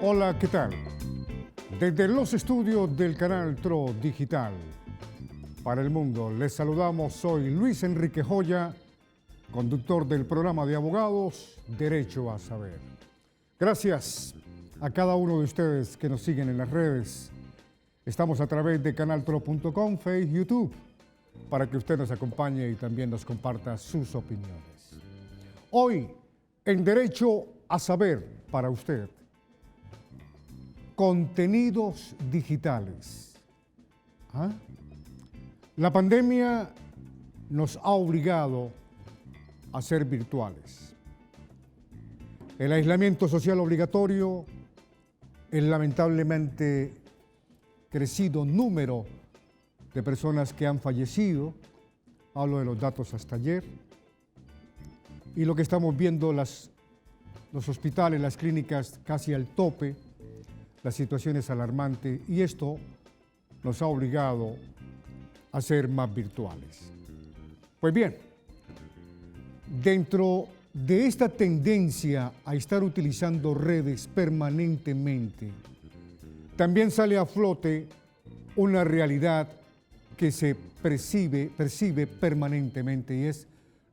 Hola, ¿qué tal? Desde los estudios del canal TRO Digital para el mundo, les saludamos. Soy Luis Enrique Joya, conductor del programa de abogados Derecho a Saber. Gracias a cada uno de ustedes que nos siguen en las redes. Estamos a través de canaltro.com, Facebook, YouTube, para que usted nos acompañe y también nos comparta sus opiniones. Hoy, en Derecho a Saber para usted, contenidos digitales. La pandemia nos ha obligado a ser virtuales. El aislamiento social obligatorio, el lamentablemente crecido número de personas que han fallecido, hablo de los datos hasta ayer, y lo que estamos viendo, los hospitales, las clínicas casi al tope, la situación es alarmante y esto nos ha obligado a ser más virtuales. Pues bien, dentro de esta tendencia a estar utilizando redes permanentemente, también sale a flote una realidad que se percibe permanentemente y es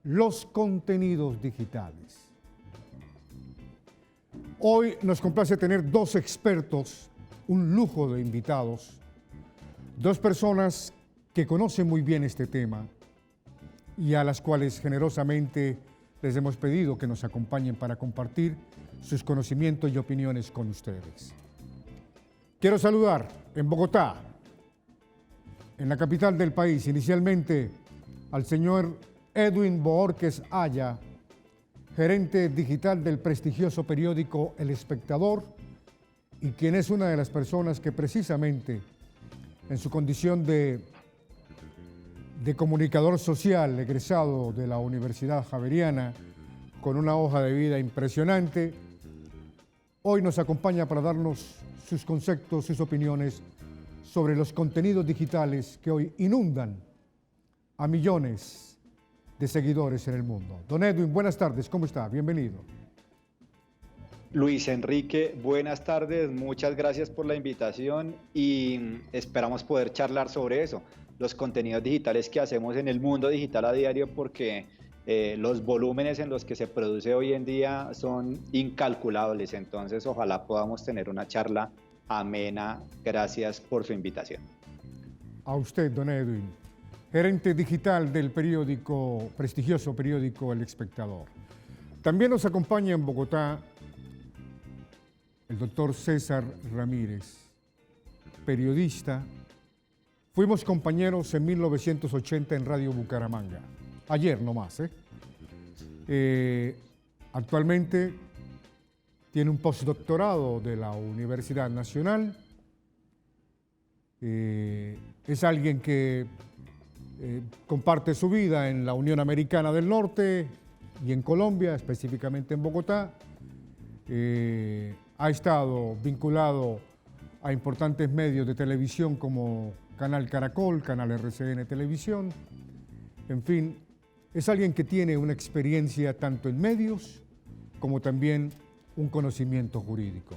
los contenidos digitales. Hoy nos complace tener dos expertos, un lujo de invitados, dos personas que conocen muy bien este tema y a las cuales generosamente les hemos pedido que nos acompañen para compartir sus conocimientos y opiniones con ustedes. Quiero saludar en Bogotá, en la capital del país, inicialmente al señor Edwin Bohórquez Aya, gerente digital del prestigioso periódico El Espectador, y quien es una de las personas que precisamente en su condición de comunicador social egresado de la Universidad Javeriana, con una hoja de vida impresionante, hoy nos acompaña para darnos sus conceptos, sus opiniones sobre los contenidos digitales que hoy inundan a millones de seguidores en el mundo. Don Edwin, buenas tardes, ¿cómo está? Bienvenido. Luis Enrique, buenas tardes, muchas gracias por la invitación y esperamos poder charlar sobre eso, los contenidos digitales que hacemos en el mundo digital a diario, porque los volúmenes en los que se produce hoy en día son incalculables, entonces ojalá podamos tener una charla amena. Gracias por su invitación. A usted, don Edwin, gerente digital del prestigioso periódico El Espectador. También nos acompaña en Bogotá el doctor César Ramírez, periodista. Fuimos compañeros en 1980 en Radio Bucaramanga, ayer nomás. Actualmente tiene un postdoctorado de la Universidad Nacional. Es alguien que comparte su vida en la Unión Americana del Norte y en Colombia, específicamente en Bogotá. Ha estado vinculado a importantes medios de televisión como Canal Caracol, Canal RCN Televisión. En fin, es alguien que tiene una experiencia tanto en medios como también un conocimiento jurídico.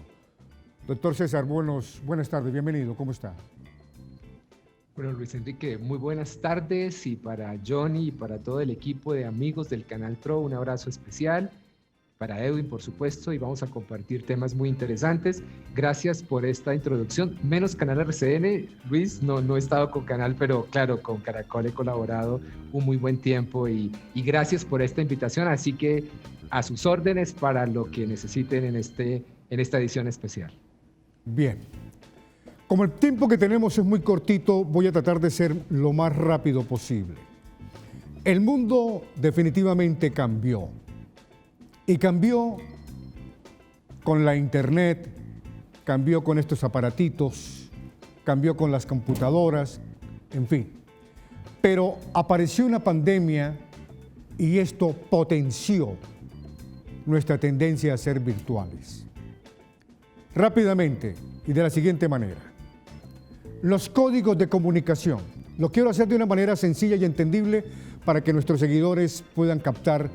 Doctor César, buenas tardes, bienvenido, ¿cómo está? Bueno, Luis Enrique, muy buenas tardes, y para Johnny y para todo el equipo de amigos del Canal TRO, un abrazo especial. Para Edwin, por supuesto, y vamos a compartir temas muy interesantes. Gracias por esta introducción. Menos Canal RCN, Luis, no he estado con Canal, pero claro, con Caracol he colaborado un muy buen tiempo y gracias por esta invitación. Así que a sus órdenes para lo que necesiten en esta edición especial. Bien. Como el tiempo que tenemos es muy cortito, voy a tratar de ser lo más rápido posible. El mundo definitivamente cambió. Y cambió con la internet, cambió con estos aparatitos, cambió con las computadoras, en fin. Pero apareció una pandemia y esto potenció nuestra tendencia a ser virtuales. Rápidamente y de la siguiente manera. Los códigos de comunicación Lo quiero hacer de una manera sencilla y entendible para que nuestros seguidores puedan captar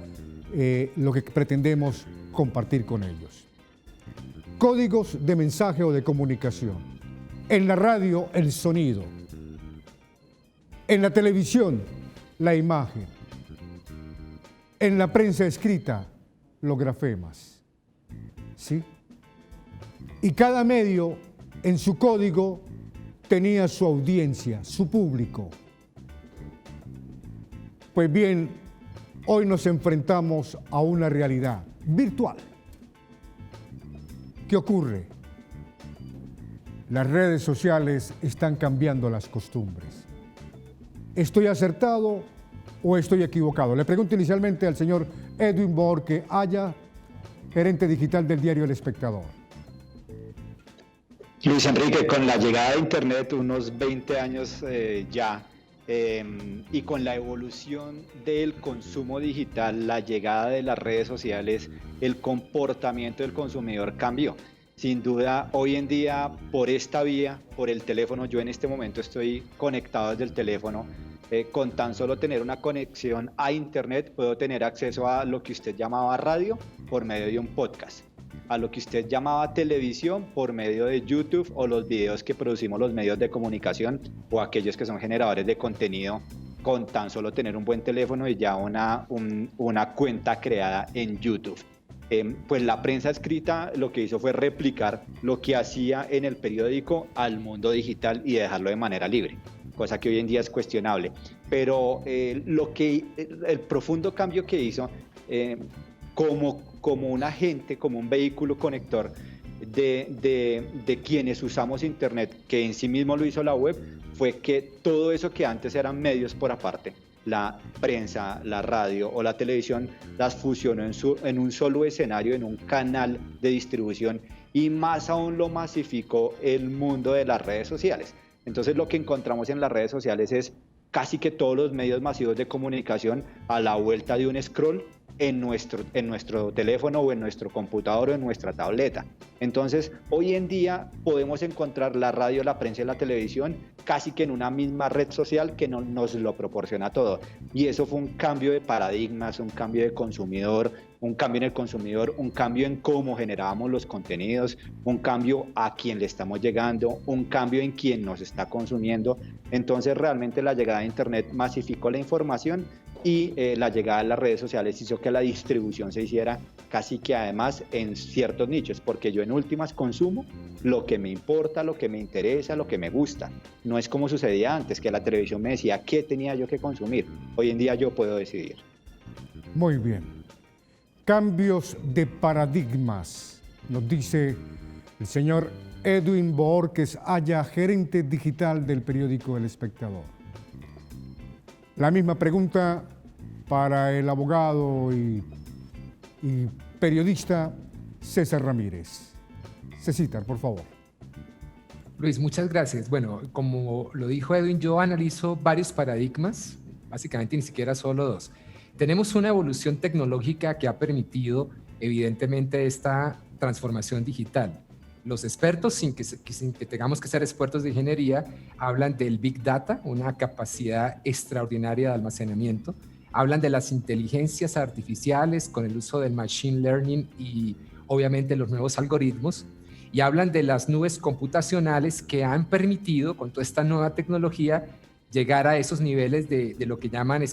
lo que pretendemos compartir con ellos. Códigos de mensaje o de comunicación. En la radio, el sonido. En la televisión, la imagen. En la prensa escrita, los grafemas. ¿Sí? Y cada medio, en su código, tenía su audiencia, su público. Pues bien, hoy nos enfrentamos a una realidad virtual. ¿Qué ocurre? Las redes sociales están cambiando las costumbres. ¿Estoy acertado o estoy equivocado? Le pregunto inicialmente al señor Edwin Bohórquez Aya, gerente digital del diario El Espectador. Luis Enrique, con la llegada de Internet, unos 20 años y con la evolución del consumo digital, la llegada de las redes sociales, el comportamiento del consumidor cambió. Sin duda, hoy en día, por esta vía, por el teléfono, yo en este momento estoy conectado desde el teléfono. Con tan solo tener una conexión a Internet, puedo tener acceso a lo que usted llamaba radio por medio de un podcast, a lo que usted llamaba televisión por medio de YouTube o los videos que producimos los medios de comunicación o aquellos que son generadores de contenido, con tan solo tener un buen teléfono y ya una cuenta creada en YouTube. Pues la prensa escrita lo que hizo fue replicar lo que hacía en el periódico al mundo digital y dejarlo de manera libre, cosa que hoy en día es cuestionable. Pero el profundo cambio que hizo como un agente, como un vehículo conector de quienes usamos Internet, que en sí mismo lo hizo la web, fue que todo eso que antes eran medios por aparte, la prensa, la radio o la televisión, las fusionó en un solo escenario, en un canal de distribución, y más aún lo masificó el mundo de las redes sociales. Entonces lo que encontramos en las redes sociales es casi que todos los medios masivos de comunicación a la vuelta de un scroll en nuestro teléfono o en nuestro computador o en nuestra tableta. Entonces, hoy en día podemos encontrar la radio, la prensa y la televisión casi que en una misma red social que nos lo proporciona todo. Y eso fue un cambio de paradigmas, un cambio de consumidor, un cambio en el consumidor, un cambio en cómo generábamos los contenidos, un cambio a quién le estamos llegando, un cambio en quién nos está consumiendo. Entonces, realmente la llegada de Internet masificó la información y la llegada de las redes sociales hizo que la distribución se hiciera casi que además en ciertos nichos, porque yo en últimas consumo lo que me importa, lo que me interesa, lo que me gusta. No es como sucedía antes, que la televisión me decía qué tenía yo que consumir. Hoy en día yo puedo decidir. Muy bien. Cambios de paradigmas, nos dice el señor Edwin Bohórquez Aya, gerente digital del periódico El Espectador. La misma pregunta para el abogado y periodista César Ramírez. César, por favor. Luis, muchas gracias. Bueno, como lo dijo Edwin, yo analizo varios paradigmas, básicamente ni siquiera solo dos. Tenemos una evolución tecnológica que ha permitido, evidentemente, esta transformación digital. Los expertos, sin que tengamos que ser expertos de ingeniería, hablan del Big Data, una capacidad extraordinaria de almacenamiento. Hablan de las inteligencias artificiales con el uso del Machine Learning y, obviamente, los nuevos algoritmos. Y hablan de las nubes computacionales que han permitido, con toda esta nueva tecnología, llegar a esos niveles de lo que llaman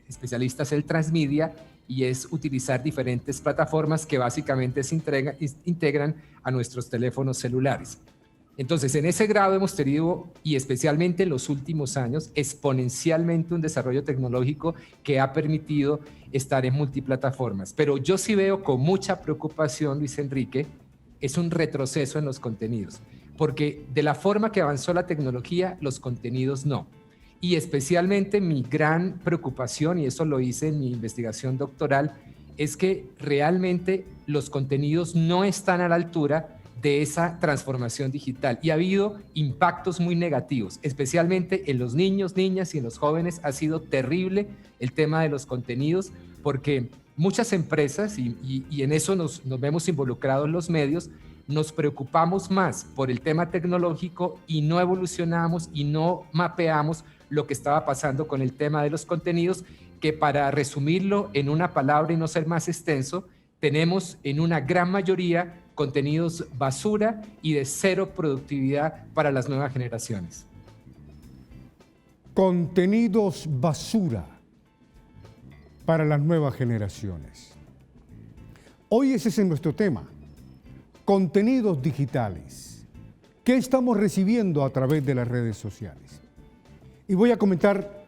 especialistas el transmedia, y es utilizar diferentes plataformas que básicamente se integran a nuestros teléfonos celulares. Entonces, en ese grado hemos tenido, y especialmente en los últimos años, exponencialmente un desarrollo tecnológico que ha permitido estar en multiplataformas. Pero yo sí veo con mucha preocupación, Luis Enrique, es un retroceso en los contenidos, porque de la forma que avanzó la tecnología, los contenidos no. Y especialmente mi gran preocupación, y eso lo hice en mi investigación doctoral, es que realmente los contenidos no están a la altura de esa transformación digital. Y ha habido impactos muy negativos, especialmente en los niños, niñas y en los jóvenes. Ha sido terrible el tema de los contenidos, porque muchas empresas, y en eso nos vemos involucrados los medios, nos preocupamos más por el tema tecnológico y no evolucionamos y no mapeamos lo que estaba pasando con el tema de los contenidos, que para resumirlo en una palabra y no ser más extenso, tenemos en una gran mayoría contenidos basura y de cero productividad para las nuevas generaciones. Contenidos basura para las nuevas generaciones. Hoy ese es nuestro tema. Contenidos digitales. ¿Qué estamos recibiendo a través de las redes sociales? Y voy a comentar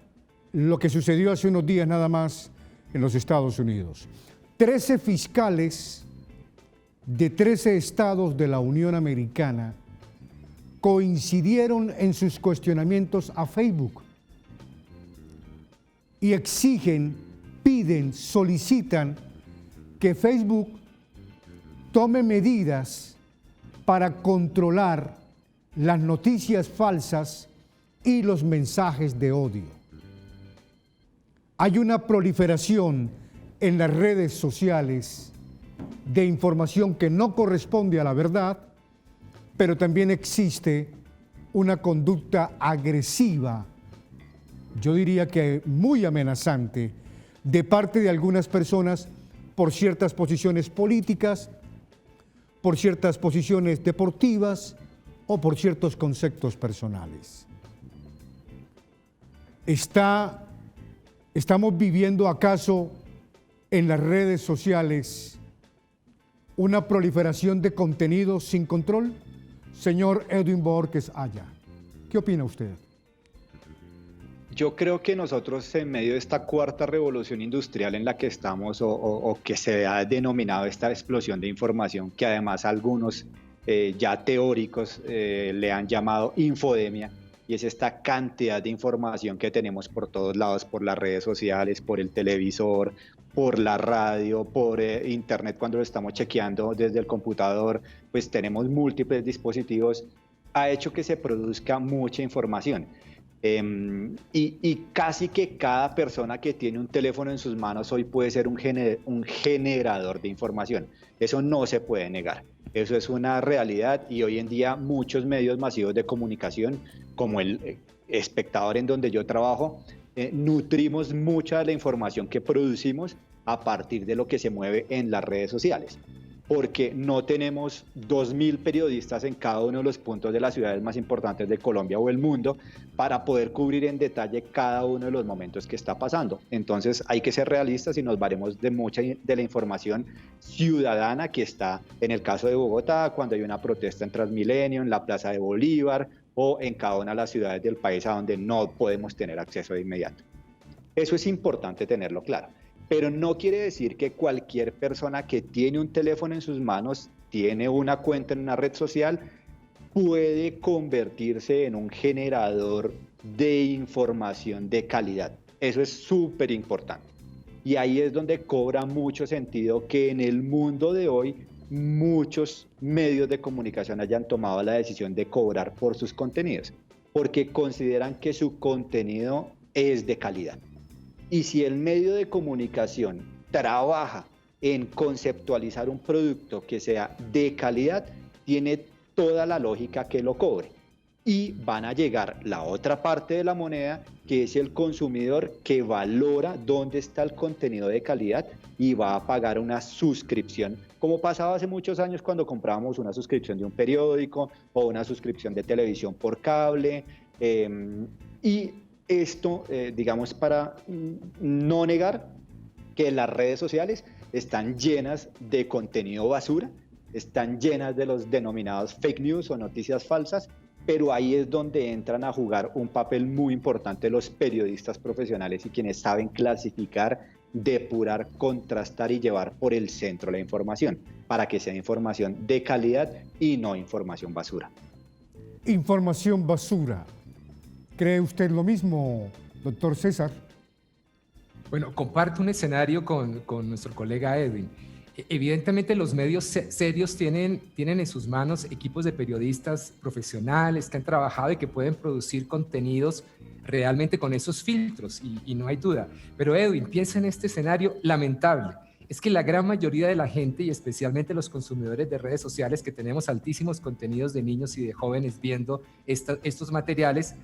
lo que sucedió hace unos días nada más en los Estados Unidos. 13 fiscales de 13 estados de la Unión Americana coincidieron en sus cuestionamientos a Facebook y exigen, piden, solicitan que Facebook tome medidas para controlar las noticias falsas y los mensajes de odio. Hay una proliferación en las redes sociales de información que no corresponde a la verdad, pero también existe una conducta agresiva, yo diría que muy amenazante, de parte de algunas personas por ciertas posiciones políticas, por ciertas posiciones deportivas o por ciertos conceptos personales. ¿Estamos viviendo acaso en las redes sociales una proliferación de contenidos sin control? Señor Edwin Bohórquez Aya, ¿qué opina usted? Yo creo que nosotros en medio de esta cuarta revolución industrial en la que estamos o que se ha denominado esta explosión de información, que además algunos ya teóricos le han llamado infodemia, y es esta cantidad de información que tenemos por todos lados, por las redes sociales, por el televisor, por la radio, por internet cuando lo estamos chequeando desde el computador, pues tenemos múltiples dispositivos, ha hecho que se produzca mucha información. Y casi que cada persona que tiene un teléfono en sus manos hoy puede ser un generador de información. Eso no se puede negar. Eso es una realidad y hoy en día muchos medios masivos de comunicación, como el Espectador en donde yo trabajo, nutrimos mucha de la información que producimos a partir de lo que se mueve en las redes sociales. Porque no tenemos 2.000 periodistas en cada uno de los puntos de las ciudades más importantes de Colombia o el mundo para poder cubrir en detalle cada uno de los momentos que está pasando. Entonces hay que ser realistas y nos valemos de mucha de la información ciudadana que está en el caso de Bogotá, cuando hay una protesta en Transmilenio, en la Plaza de Bolívar o en cada una de las ciudades del país a donde no podemos tener acceso de inmediato. Eso es importante tenerlo claro. Pero no quiere decir que cualquier persona que tiene un teléfono en sus manos, tiene una cuenta en una red social, puede convertirse en un generador de información de calidad. Eso es súper importante. Y ahí es donde cobra mucho sentido que en el mundo de hoy muchos medios de comunicación hayan tomado la decisión de cobrar por sus contenidos, porque consideran que su contenido es de calidad. Y si el medio de comunicación trabaja en conceptualizar un producto que sea de calidad, tiene toda la lógica que lo cobre. Y van a llegar la otra parte de la moneda, que es el consumidor que valora dónde está el contenido de calidad y va a pagar una suscripción, como pasaba hace muchos años cuando comprábamos una suscripción de un periódico o una suscripción de televisión por cable. Y esto, digamos, para no negar que las redes sociales están llenas de contenido basura, están llenas de los denominados fake news o noticias falsas, pero ahí es donde entran a jugar un papel muy importante los periodistas profesionales y quienes saben clasificar, depurar, contrastar y llevar por el centro la información, para que sea información de calidad y no información basura. Información basura. ¿Cree usted lo mismo, doctor César? Bueno, comparto un escenario con nuestro colega Edwin. Evidentemente los medios serios tienen en sus manos equipos de periodistas profesionales que han trabajado y que pueden producir contenidos realmente con esos filtros y no hay duda. Pero Edwin, piensa en este escenario lamentable. Es que la gran mayoría de la gente y especialmente los consumidores de redes sociales que tenemos altísimos contenidos de niños y de jóvenes viendo estos materiales,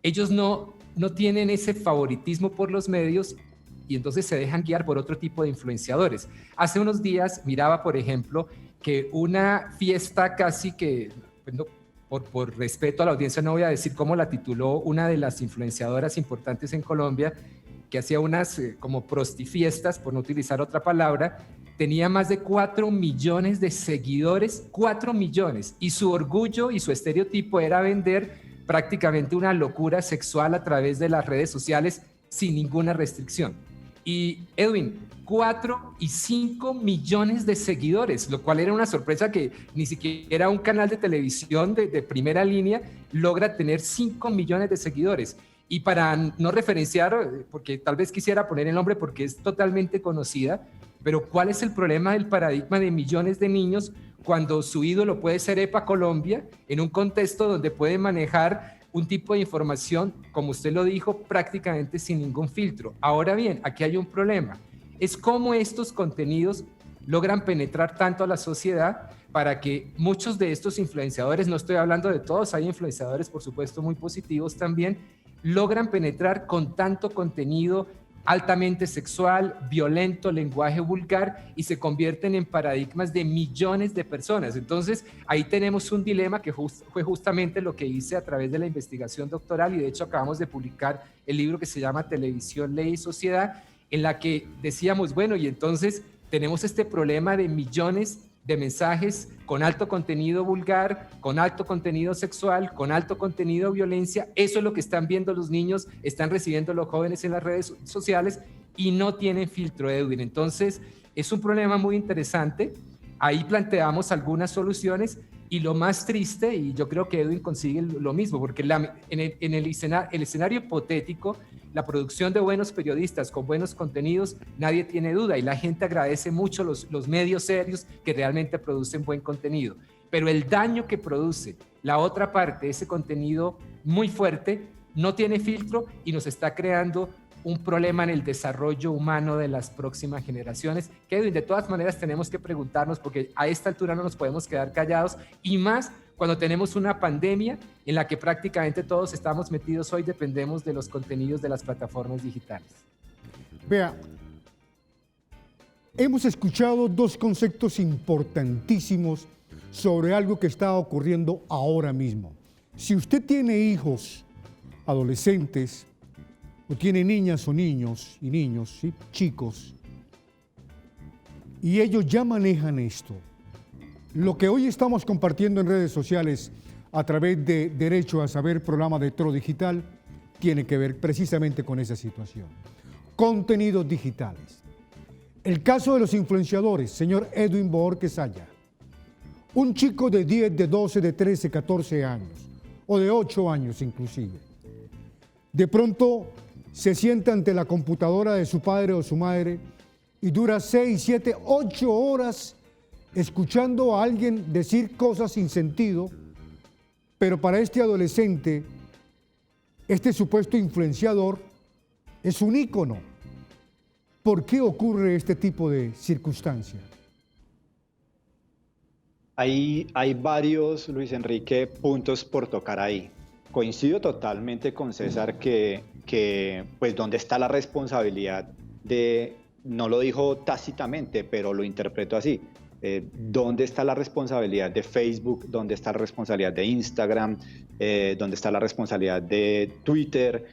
ellos no tienen ese favoritismo por los medios y entonces se dejan guiar por otro tipo de influenciadores. Hace unos días miraba, por ejemplo, que una fiesta casi que, bueno, por respeto a la audiencia no voy a decir cómo la tituló una de las influenciadoras importantes en Colombia, que hacía unas como prostifiestas, por no utilizar otra palabra, tenía más de 4 millones de seguidores, 4 millones, y su orgullo y su estereotipo era vender prácticamente una locura sexual a través de las redes sociales sin ninguna restricción. Y Edwin, 4 y 5 millones de seguidores, lo cual era una sorpresa que ni siquiera un canal de televisión de primera línea logra tener 5 millones de seguidores. Y para no referenciar, porque tal vez quisiera poner el nombre porque es totalmente conocida, pero ¿cuál es el problema del paradigma de millones de niños cuando su ídolo puede ser EPA Colombia en un contexto donde puede manejar un tipo de información, como usted lo dijo, prácticamente sin ningún filtro? Ahora bien, aquí hay un problema. Es cómo estos contenidos logran penetrar tanto a la sociedad para que muchos de estos influenciadores, no estoy hablando de todos, hay influenciadores por supuesto muy positivos también, logran penetrar con tanto contenido altamente sexual, violento, lenguaje vulgar, y se convierten en paradigmas de millones de personas. Entonces, ahí tenemos un dilema que fue justamente lo que hice a través de la investigación doctoral, y de hecho acabamos de publicar el libro que se llama Televisión, Ley y Sociedad, en la que decíamos, bueno, y entonces tenemos este problema de millones de mensajes con alto contenido vulgar, con alto contenido sexual, con alto contenido de violencia. Eso es lo que están viendo los niños, están recibiendo los jóvenes en las redes sociales y no tienen filtro, Edwin. Entonces, es un problema muy interesante. Ahí planteamos algunas soluciones y lo más triste, y yo creo que Edwin consigue lo mismo, porque en el escenario hipotético, la producción de buenos periodistas con buenos contenidos, nadie tiene duda y la gente agradece mucho los medios serios que realmente producen buen contenido. Pero el daño que produce la otra parte, ese contenido muy fuerte, no tiene filtro y nos está creando un problema en el desarrollo humano de las próximas generaciones, que de todas maneras tenemos que preguntarnos, porque a esta altura no nos podemos quedar callados, y más cuando tenemos una pandemia en la que prácticamente todos estamos metidos hoy, dependemos de los contenidos de las plataformas digitales. Vea, hemos escuchado dos conceptos importantísimos sobre algo que está ocurriendo ahora mismo. Si usted tiene hijos, adolescentes, o tiene niñas o niños y niños, ¿sí? Chicos, y ellos ya manejan esto. Lo que hoy estamos compartiendo en redes sociales a través de Derecho a Saber, programa de Tro Digital, tiene que ver precisamente con esa situación. Contenidos digitales. El caso de los influenciadores, señor Edwin Bohórquez-Saya. Un chico de 10, de 12, de 13, 14 años, o de 8 años inclusive. De pronto se sienta ante la computadora de su padre o su madre y dura 6, 7, 8 horas escuchando a alguien decir cosas sin sentido, pero para este adolescente, este supuesto influenciador es un ícono. ¿Por qué ocurre este tipo de circunstancia? Hay varios, Luis Enrique, puntos por tocar ahí. Coincido totalmente con César que pues dónde está la responsabilidad de, no lo dijo tácitamente, pero lo interpreto así, dónde está la responsabilidad de Facebook, dónde está la responsabilidad de Instagram, dónde está la responsabilidad de Twitter,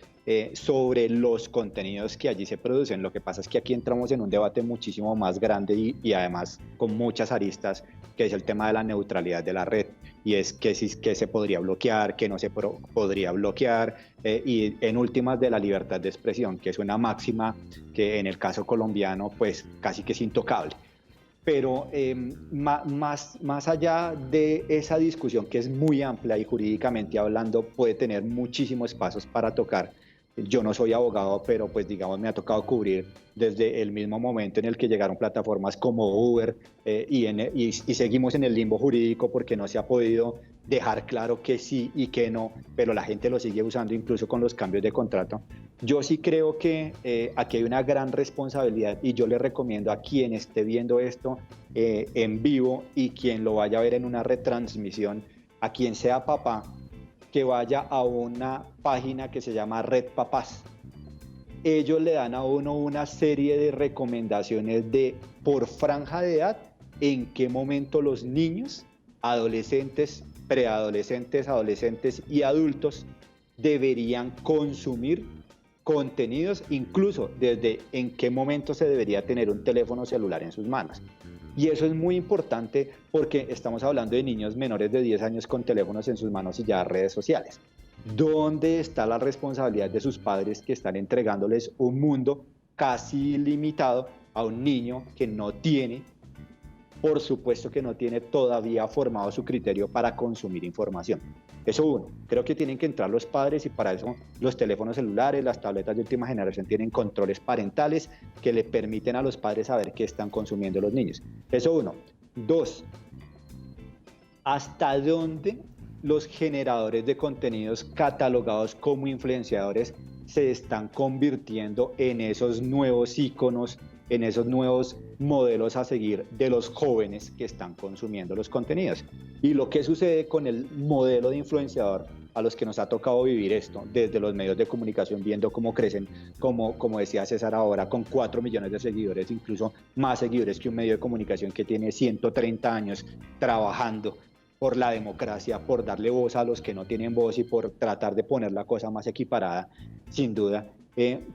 sobre los contenidos que allí se producen. Lo que pasa es que aquí entramos en un debate muchísimo más grande y además con muchas aristas, que es el tema de la neutralidad de la red, y es que se podría bloquear, que no se podría bloquear, y en últimas de la libertad de expresión, que es una máxima que en el caso colombiano pues casi que es intocable. Pero más allá de esa discusión, que es muy amplia y jurídicamente hablando puede tener muchísimos espacios para tocar. Yo no soy abogado, pero pues digamos me ha tocado cubrir desde el mismo momento en el que llegaron plataformas como Uber, y seguimos en el limbo jurídico porque no se ha podido dejar claro que sí y que no, pero la gente lo sigue usando incluso con los cambios de contrato. Yo sí creo que aquí hay una gran responsabilidad y yo le recomiendo a quien esté viendo esto en vivo y quien lo vaya a ver en una retransmisión, a quien sea papá, que vaya a una página que se llama Red Papás. Ellos le dan a uno una serie de recomendaciones por franja de edad, en qué momento los niños, adolescentes, preadolescentes, adolescentes y adultos deberían consumir contenidos, incluso desde en qué momento se debería tener un teléfono celular en sus manos. Y eso es muy importante porque estamos hablando de niños menores de 10 años con teléfonos en sus manos y ya redes sociales. ¿Dónde está la responsabilidad de sus padres que están entregándoles un mundo casi ilimitado a un niño que no tiene, por supuesto que no tiene todavía formado su criterio para consumir información? Eso uno, creo que tienen que entrar los padres y para eso los teléfonos celulares, las tabletas de última generación tienen controles parentales que le permiten a los padres saber qué están consumiendo los niños. Eso uno. Dos, ¿hasta dónde los generadores de contenidos catalogados como influenciadores se están convirtiendo en esos nuevos íconos, en esos nuevos modelos a seguir de los jóvenes que están consumiendo los contenidos? Y lo que sucede con el modelo de influenciador a los que nos ha tocado vivir esto, desde los medios de comunicación, viendo cómo crecen, como decía César ahora, con 4 millones de seguidores, incluso más seguidores que un medio de comunicación que tiene 130 años trabajando por la democracia, por darle voz a los que no tienen voz y por tratar de poner la cosa más equiparada, sin duda,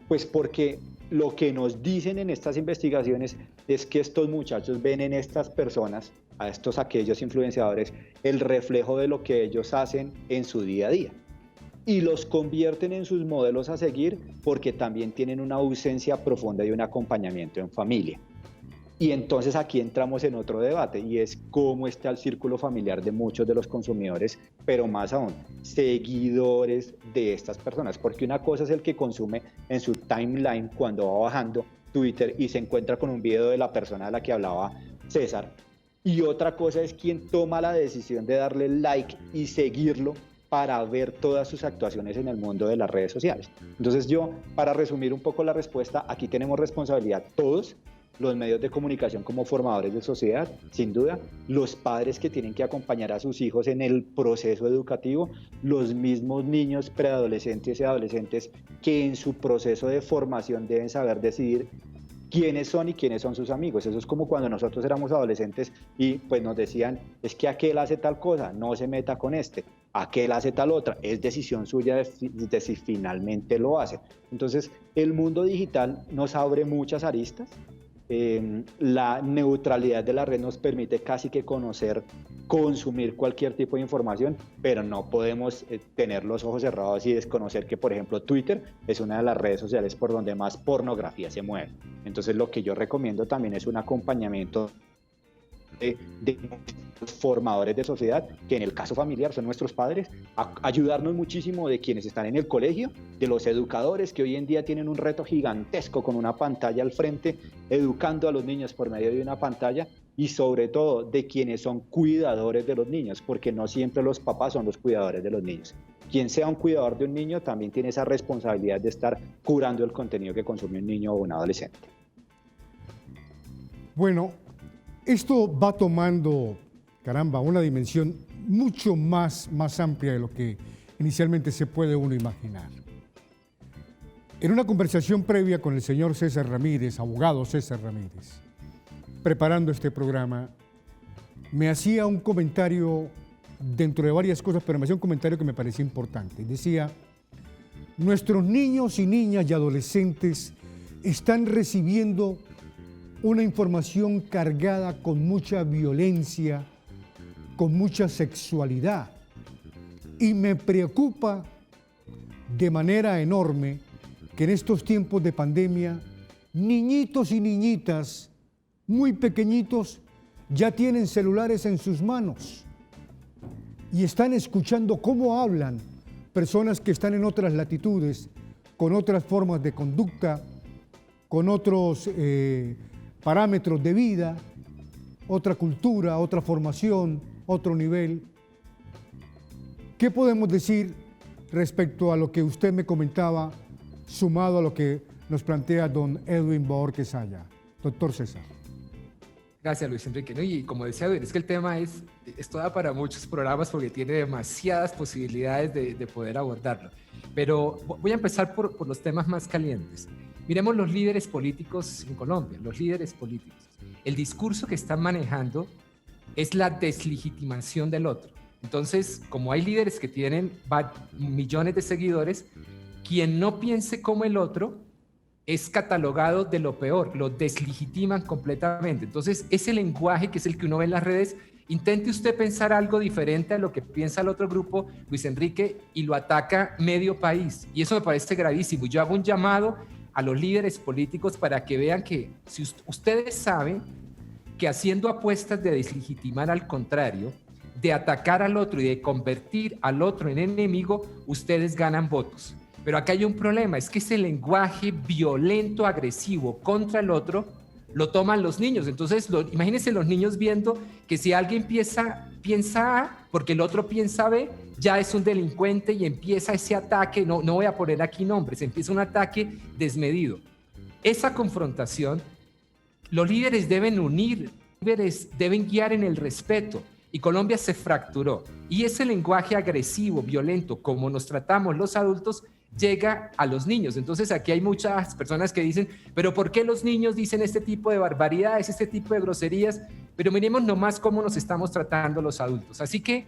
pues porque lo que nos dicen en estas investigaciones es que estos muchachos ven en estas personas, aquellos influenciadores, el reflejo de lo que ellos hacen en su día a día. Y los convierten en sus modelos a seguir porque también tienen una ausencia profunda y un acompañamiento en familia. Y entonces aquí entramos en otro debate y es cómo está el círculo familiar de muchos de los consumidores, pero más aún, seguidores de estas personas. Porque una cosa es el que consume en su timeline cuando va bajando Twitter y se encuentra con un video de la persona de la que hablaba César. Y otra cosa es quien toma la decisión de darle like y seguirlo para ver todas sus actuaciones en el mundo de las redes sociales. Entonces yo, para resumir un poco la respuesta, aquí tenemos responsabilidad todos, los medios de comunicación como formadores de sociedad, sin duda, los padres que tienen que acompañar a sus hijos en el proceso educativo, los mismos niños, preadolescentes y adolescentes que en su proceso de formación deben saber decidir quiénes son y quiénes son sus amigos. Eso es como cuando nosotros éramos adolescentes y pues nos decían, es que aquel hace tal cosa, no se meta con este, aquel hace tal otra, es decisión suya de si finalmente lo hace. Entonces, el mundo digital nos abre muchas aristas. La neutralidad de la red nos permite casi que consumir cualquier tipo de información, pero no podemos tener los ojos cerrados y desconocer que, por ejemplo, Twitter es una de las redes sociales por donde más pornografía se mueve. Entonces, lo que yo recomiendo también es un acompañamiento de formadores de sociedad, que en el caso familiar son nuestros padres, ayudarnos muchísimo de quienes están en el colegio, de los educadores que hoy en día tienen un reto gigantesco con una pantalla al frente, educando a los niños por medio de una pantalla, y sobre todo de quienes son cuidadores de los niños, porque no siempre los papás son los cuidadores de los niños. Quien sea un cuidador de un niño también tiene esa responsabilidad de estar curando el contenido que consume un niño o un adolescente. Bueno, esto va tomando, una dimensión mucho más amplia de lo que inicialmente se puede uno imaginar. En una conversación previa con el señor César Ramírez, abogado César Ramírez, preparando este programa, me hacía un comentario, dentro de varias cosas, pero me hacía un comentario que me parecía importante. Decía, nuestros niños y niñas y adolescentes están recibiendo una información cargada con mucha violencia, con mucha sexualidad. Y me preocupa de manera enorme que en estos tiempos de pandemia, niñitos y niñitas muy pequeñitos ya tienen celulares en sus manos y están escuchando cómo hablan personas que están en otras latitudes, con otras formas de conducta, con otros parámetros de vida, otra cultura, otra formación, otro nivel. ¿Qué podemos decir respecto a lo que usted me comentaba, sumado a lo que nos plantea don Edwin Bohórquez Saya? Doctor César. Gracias, Luis Enrique. ¿No? Y como decía, es que el tema es toda para muchos programas porque tiene demasiadas posibilidades de poder abordarlo. Pero voy a empezar por los temas más calientes. Miremos los líderes políticos en Colombia, los líderes políticos. El discurso que están manejando es la deslegitimación del otro. Entonces, como hay líderes que tienen millones de seguidores, quien no piense como el otro es catalogado de lo peor, lo deslegitiman completamente. Entonces, ese lenguaje que es el que uno ve en las redes, intente usted pensar algo diferente a lo que piensa el otro grupo, Luis Enrique, y lo ataca medio país. Y eso me parece gravísimo. Yo hago un llamado a los líderes políticos para que vean que si ustedes saben que haciendo apuestas de deslegitimar al contrario, de atacar al otro y de convertir al otro en enemigo, ustedes ganan votos. Pero acá hay un problema, es que ese lenguaje violento, agresivo contra el otro, lo toman los niños. Entonces, imagínense los niños viendo que si alguien piensa A, porque el otro piensa B, ya es un delincuente y empieza ese ataque, no voy a poner aquí nombres, empieza un ataque desmedido. Esa confrontación, los líderes deben unir, líderes deben guiar en el respeto. Y Colombia se fracturó. Y ese lenguaje agresivo, violento, como nos tratamos los adultos, llega a los niños. Entonces aquí hay muchas personas que dicen, pero ¿por qué los niños dicen este tipo de barbaridades, este tipo de groserías? Pero miremos nomás cómo nos estamos tratando los adultos. Así que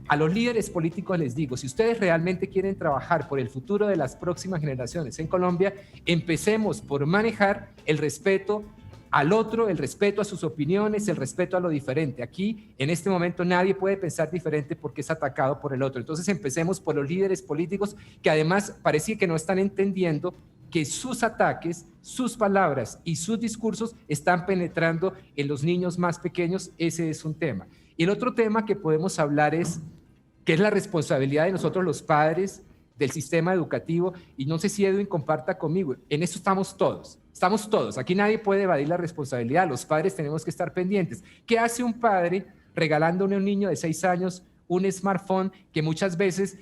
a los líderes políticos les digo, si ustedes realmente quieren trabajar por el futuro de las próximas generaciones en Colombia, empecemos por manejar el respeto al otro, el respeto a sus opiniones, el respeto a lo diferente. Aquí, en este momento, nadie puede pensar diferente porque es atacado por el otro. Entonces, empecemos por los líderes políticos que además parece que no están entendiendo que sus ataques, sus palabras y sus discursos están penetrando en los niños más pequeños. Ese es un tema. Y el otro tema que podemos hablar es que es la responsabilidad de nosotros los padres, del sistema educativo, y no sé si Edwin comparta conmigo, en eso estamos todos, aquí nadie puede evadir la responsabilidad, los padres tenemos que estar pendientes. ¿Qué hace un padre regalándole a un niño de 6 años un smartphone que muchas veces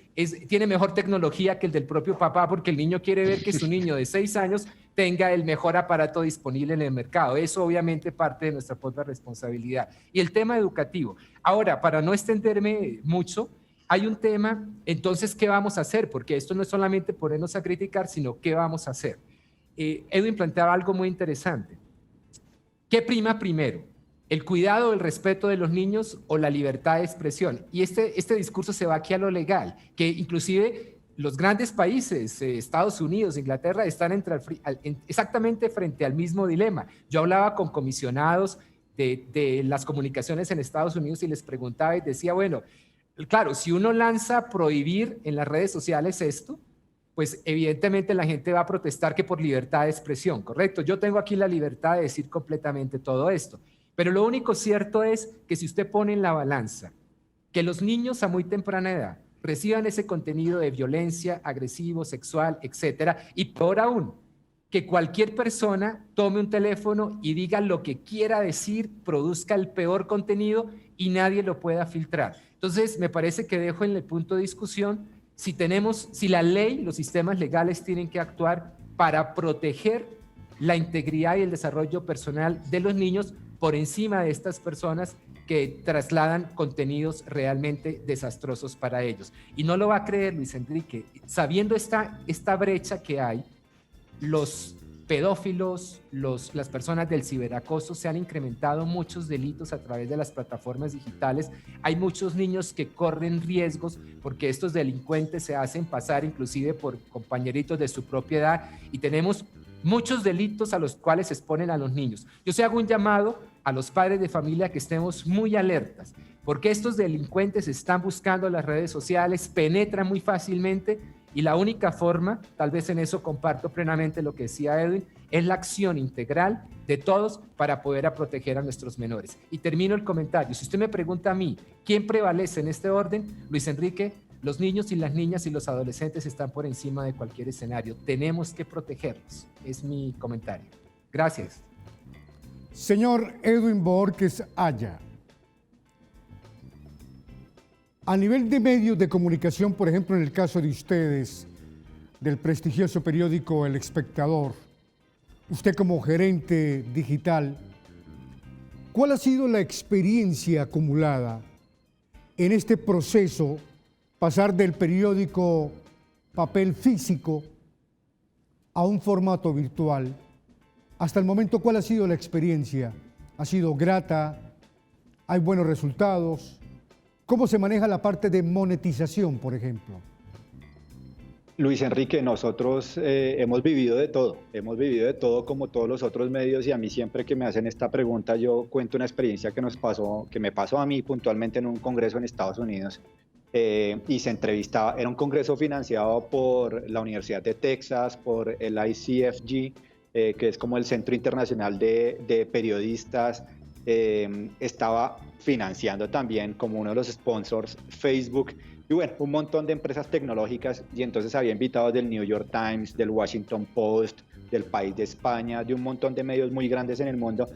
tiene mejor tecnología que el del propio papá, porque el niño quiere ver que su niño de 6 años tenga el mejor aparato disponible en el mercado? Eso obviamente parte de nuestra propia responsabilidad. Y el tema educativo. Ahora, para no extenderme mucho, hay un tema, entonces, ¿qué vamos a hacer? Porque esto no es solamente ponernos a criticar, sino ¿qué vamos a hacer? Edwin planteaba algo muy interesante. ¿Qué prima primero? ¿El cuidado, el respeto de los niños o la libertad de expresión? Y este discurso se va aquí a lo legal, que inclusive los grandes países, Estados Unidos, Inglaterra, están exactamente frente al mismo dilema. Yo hablaba con comisionados de las comunicaciones en Estados Unidos y les preguntaba y decía, bueno, claro, si uno lanza prohibir en las redes sociales esto, pues evidentemente la gente va a protestar que por libertad de expresión, ¿correcto? Yo tengo aquí la libertad de decir completamente todo esto, pero lo único cierto es que si usted pone en la balanza que los niños a muy temprana edad reciban ese contenido de violencia, agresivo, sexual, etcétera, y peor aún, que cualquier persona tome un teléfono y diga lo que quiera decir, produzca el peor contenido y nadie lo pueda filtrar. Entonces, me parece que dejo en el punto de discusión si la ley, los sistemas legales tienen que actuar para proteger la integridad y el desarrollo personal de los niños por encima de estas personas que trasladan contenidos realmente desastrosos para ellos. Y no lo va a creer, Luis Enrique, sabiendo esta brecha que hay, los pedófilos, las personas del ciberacoso, se han incrementado muchos delitos a través de las plataformas digitales. Hay muchos niños que corren riesgos porque estos delincuentes se hacen pasar inclusive por compañeritos de su propia edad y tenemos muchos delitos a los cuales se exponen a los niños. Yo se hago un llamado a los padres de familia que estemos muy alertas porque estos delincuentes están buscando las redes sociales, penetran muy fácilmente. Y la única forma, tal vez en eso comparto plenamente lo que decía Edwin, es la acción integral de todos para poder proteger a nuestros menores. Y termino el comentario. Si usted me pregunta a mí, ¿quién prevalece en este orden? Luis Enrique, los niños y las niñas y los adolescentes están por encima de cualquier escenario. Tenemos que protegerlos. Es mi comentario. Gracias. Señor Edwin Bohórquez Aya, a nivel de medios de comunicación, por ejemplo, en el caso de ustedes, del prestigioso periódico El Espectador, usted como gerente digital, ¿Cuál ha sido la experiencia acumulada en este proceso, pasar del periódico papel físico a un formato virtual? Hasta el momento, ¿cuál ha sido la experiencia? ¿Ha sido grata? ¿Hay buenos resultados? ¿Cómo se maneja la parte de monetización, por ejemplo? Luis Enrique, nosotros hemos vivido de todo como todos los otros medios, y a mí siempre que me hacen esta pregunta yo cuento una experiencia que me pasó a mí puntualmente en un congreso en Estados Unidos, y se entrevistaba, era un congreso financiado por la Universidad de Texas, por el ICFG, que es como el Centro Internacional de Periodistas, estaba financiando también como uno de los sponsors Facebook, y bueno, un montón de empresas tecnológicas, y entonces había invitados del New York Times, del Washington Post, del País de España, de un montón de medios muy grandes en el mundo,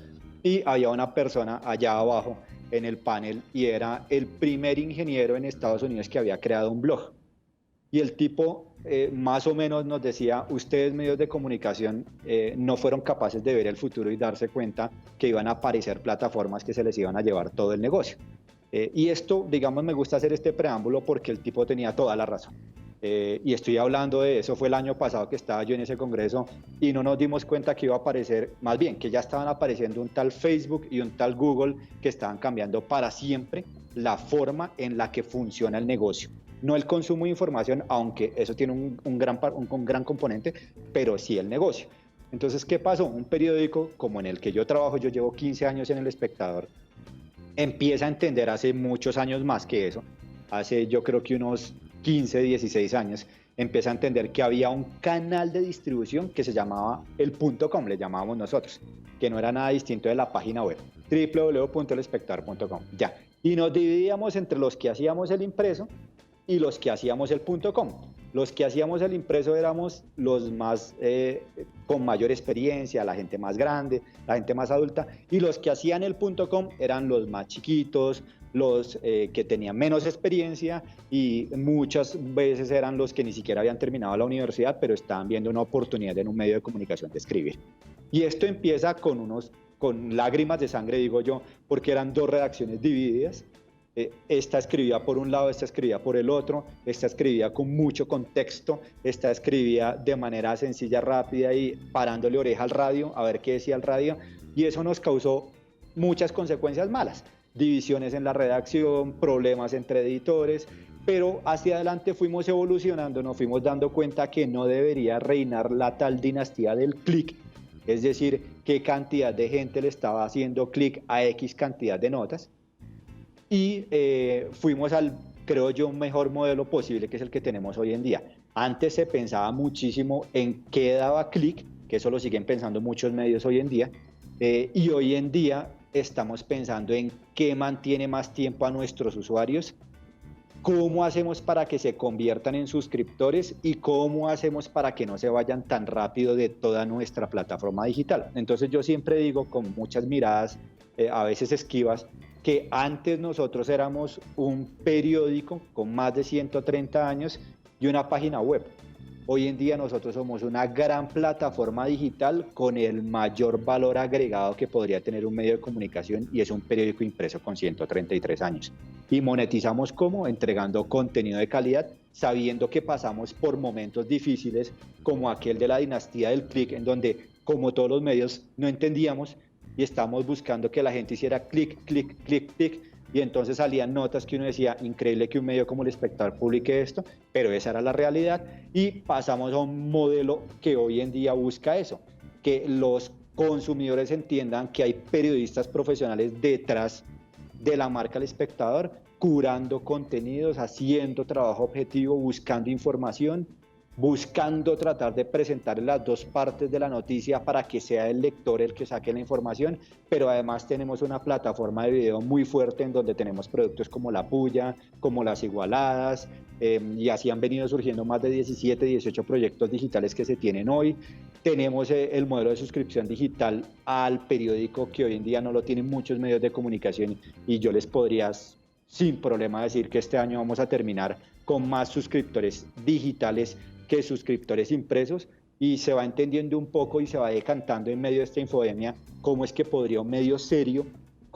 y había una persona allá abajo en el panel y era el primer ingeniero en Estados Unidos que había creado un blog. Y el tipo más o menos nos decía, ustedes medios de comunicación no fueron capaces de ver el futuro y darse cuenta que iban a aparecer plataformas que se les iban a llevar todo el negocio. Y esto, digamos, me gusta hacer este preámbulo porque el tipo tenía toda la razón. Y estoy hablando de eso, fue el año pasado que estaba yo en ese congreso y no nos dimos cuenta que iba a aparecer, más bien que ya estaban apareciendo un tal Facebook y un tal Google que estaban cambiando para siempre la forma en la que funciona el negocio. No el consumo de información, aunque eso tiene un gran componente, pero sí el negocio. Entonces, ¿qué pasó? Un periódico como en el que yo trabajo, yo llevo 15 años en El Espectador, empieza a entender hace muchos años más que eso, hace yo creo que unos 15, 16 años, empieza a entender que había un canal de distribución que se llamaba el .com, le llamábamos nosotros, que no era nada distinto de la página web, www.elespectador.com, ya. Y nos dividíamos entre los que hacíamos el impreso y los que hacíamos el .com. Los que hacíamos el impreso éramos los más con mayor experiencia, la gente más grande, la gente más adulta, y los que hacían el .com eran los más chiquitos, los que tenían menos experiencia, y muchas veces eran los que ni siquiera habían terminado la universidad, pero estaban viendo una oportunidad en un medio de comunicación de escribir. Y esto empieza con lágrimas de sangre, digo yo, porque eran dos redacciones divididas. Esta escribía por un lado, esta escribía por el otro, esta escribía con mucho contexto, esta escribía de manera sencilla, rápida y parándole oreja al radio, a ver qué decía el radio, y eso nos causó muchas consecuencias malas, divisiones en la redacción, problemas entre editores, pero hacia adelante fuimos evolucionando, nos fuimos dando cuenta que no debería reinar la tal dinastía del clic, es decir, qué cantidad de gente le estaba haciendo clic a X cantidad de notas, y fuimos al, creo yo, un mejor modelo posible, que es el que tenemos hoy en día. Antes se pensaba muchísimo en qué daba clic, que eso lo siguen pensando muchos medios hoy en día, y hoy en día estamos pensando en qué mantiene más tiempo a nuestros usuarios, cómo hacemos para que se conviertan en suscriptores y cómo hacemos para que no se vayan tan rápido de toda nuestra plataforma digital. Entonces yo siempre digo, con muchas miradas a veces esquivas, que antes nosotros éramos un periódico con más de 130 años y una página web. Hoy en día nosotros somos una gran plataforma digital con el mayor valor agregado que podría tener un medio de comunicación, y es un periódico impreso con 133 años. Y monetizamos ¿cómo? Entregando contenido de calidad, sabiendo que pasamos por momentos difíciles como aquel de la dinastía del clic, en donde, como todos los medios, no entendíamos y estábamos buscando que la gente hiciera clic, clic, clic, clic, y entonces salían notas que uno decía, increíble que un medio como El Espectador publique esto, pero esa era la realidad, y pasamos a un modelo que hoy en día busca eso, que los consumidores entiendan que hay periodistas profesionales detrás de la marca El Espectador, curando contenidos, haciendo trabajo objetivo, buscando información, buscando tratar de presentar las dos partes de la noticia para que sea el lector el que saque la información, pero además tenemos una plataforma de video muy fuerte en donde tenemos productos como La Puya, como Las Igualadas, y así han venido surgiendo más de 17, 18 proyectos digitales que se tienen hoy. Tenemos el modelo de suscripción digital al periódico, que hoy en día no lo tienen muchos medios de comunicación, y yo les podría sin problema decir que este año vamos a terminar con más suscriptores digitales que suscriptores impresos, y se va entendiendo un poco y se va decantando en medio de esta infodemia cómo es que podría un medio serio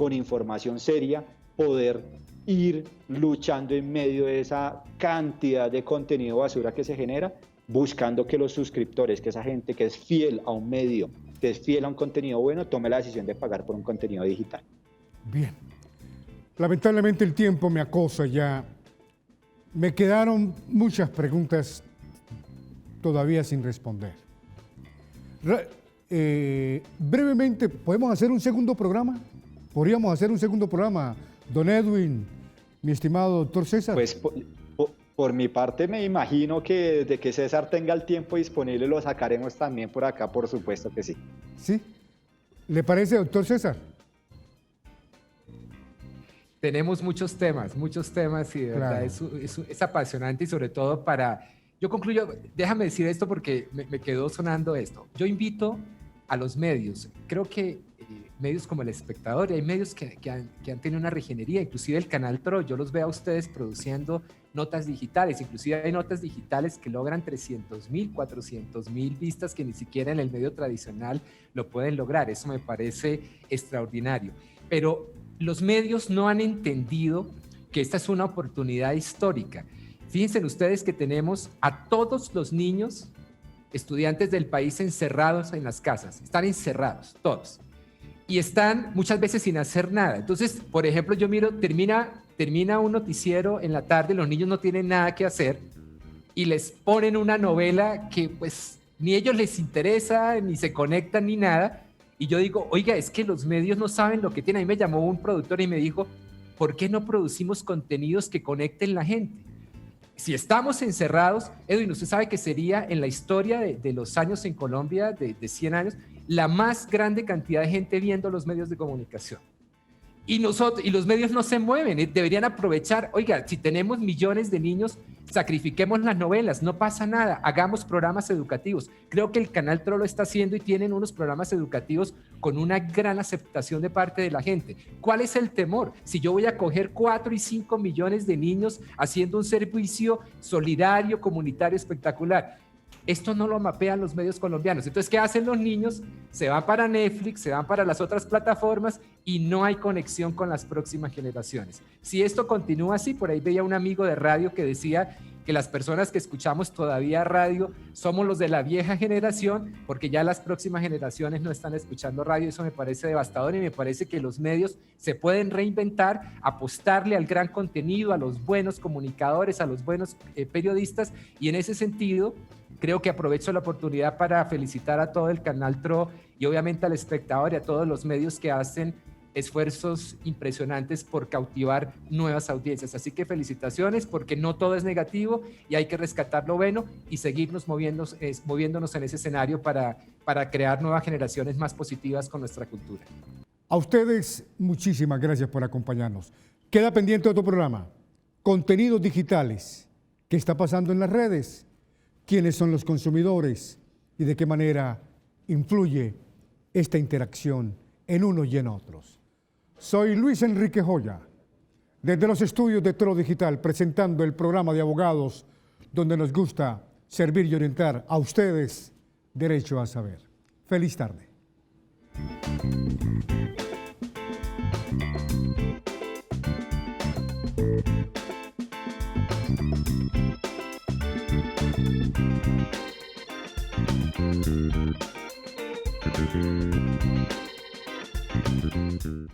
con información seria, poder ir luchando en medio de esa cantidad de contenido basura que se genera, buscando que los suscriptores, que esa gente que es fiel a un medio, que es fiel a un contenido bueno, tome la decisión de pagar por un contenido digital. Bien. Lamentablemente el tiempo me acosa ya. Me quedaron muchas preguntas todavía sin responder. Brevemente, ¿podemos hacer un segundo programa? ¿Podríamos hacer un segundo programa, don Edwin, mi estimado doctor César? Pues por mi parte me imagino que desde que César tenga el tiempo disponible lo sacaremos también por acá, por supuesto que sí. ¿Sí? ¿Le parece, doctor César? Tenemos muchos temas y de verdad es apasionante y sobre todo para... Yo concluyo, déjame decir esto porque me quedó sonando esto. Yo invito a los medios, creo que medios como El Espectador, y hay medios que han tenido una regenería, inclusive el Canal TRO, yo los veo a ustedes produciendo notas digitales, inclusive hay notas digitales que logran 300,000, 400,000 vistas que ni siquiera en el medio tradicional lo pueden lograr, eso me parece extraordinario. Pero los medios no han entendido que esta es una oportunidad histórica. Fíjense ustedes que tenemos a todos los niños, estudiantes del país encerrados en las casas, están encerrados, todos. Y están muchas veces sin hacer nada. Entonces, por ejemplo, yo miro, termina un noticiero en la tarde, los niños no tienen nada que hacer y les ponen una novela que pues ni ellos les interesa, ni se conectan ni nada. Y yo digo, oiga, es que los medios no saben lo que tienen. A mí me llamó un productor y me dijo, ¿por qué no producimos contenidos que conecten la gente? Si estamos encerrados, Edwin, usted sabe que sería en la historia de los años en Colombia, de 100 años, la más grande cantidad de gente viendo los medios de comunicación. Y los medios no se mueven, deberían aprovechar, oiga, si tenemos millones de niños, sacrifiquemos las novelas, no pasa nada, hagamos programas educativos. Creo que el Canal TRO lo está haciendo y tienen unos programas educativos con una gran aceptación de parte de la gente. ¿Cuál es el temor? Si yo voy a coger 4 y 5 millones de niños haciendo un servicio solidario, comunitario, espectacular. Esto no lo mapean los medios colombianos. Entonces, ¿qué hacen los niños? Se van para Netflix, se van para las otras plataformas y no hay conexión con las próximas generaciones. Si esto continúa así, por ahí veía un amigo de radio que decía que las personas que escuchamos todavía radio somos los de la vieja generación, porque ya las próximas generaciones no están escuchando radio. Eso me parece devastador y me parece que los medios se pueden reinventar, apostarle al gran contenido, a los buenos comunicadores, a los buenos periodistas, y en ese sentido creo que aprovecho la oportunidad para felicitar a todo el Canal TRO y obviamente al Espectador y a todos los medios que hacen esfuerzos impresionantes por cautivar nuevas audiencias. Así que felicitaciones, porque no todo es negativo y hay que rescatar lo bueno y seguirnos moviéndonos en ese escenario para crear nuevas generaciones más positivas con nuestra cultura. A ustedes, muchísimas gracias por acompañarnos. Queda pendiente otro programa, contenidos digitales. ¿Qué está pasando en las redes? ¿Quiénes son los consumidores y de qué manera influye esta interacción en unos y en otros? Soy Luis Enrique Joya, desde los estudios de TRO Digital, presentando el programa de abogados donde nos gusta servir y orientar a ustedes derecho a saber. Feliz tarde.